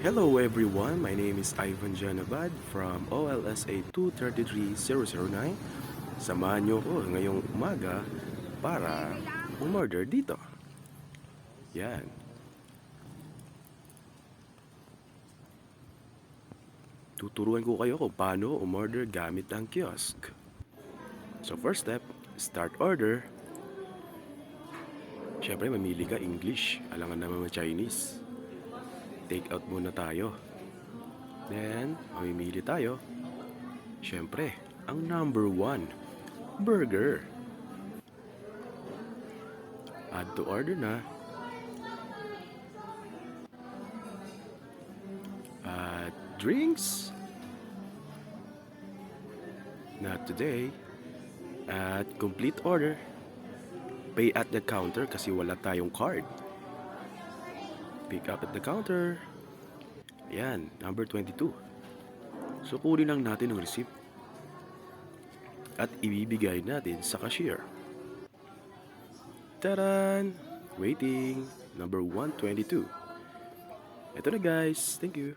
Hello everyone, my name is Ivan Janabad from OLSA 233009. Samahan niyo ko ngayong umaga para umorder dito. Yan. Tuturuan ko kayo kung paano umorder gamit ang kiosk. So first step, start order. Siyempre mamili ka English, alangan naman Chinese. Take out muna tayo. Then, mamimili tayo. Siyempre, ang number 1, burger. Add to order na. At drinks. Not today. At complete order. Pay at the counter kasi wala tayong card. Pick up at the counter. Ayan, number 22. So kunin lang natin ang receipt at ibibigay natin sa cashier. Taran! Waiting! Number 122. Ito na guys. Thank you.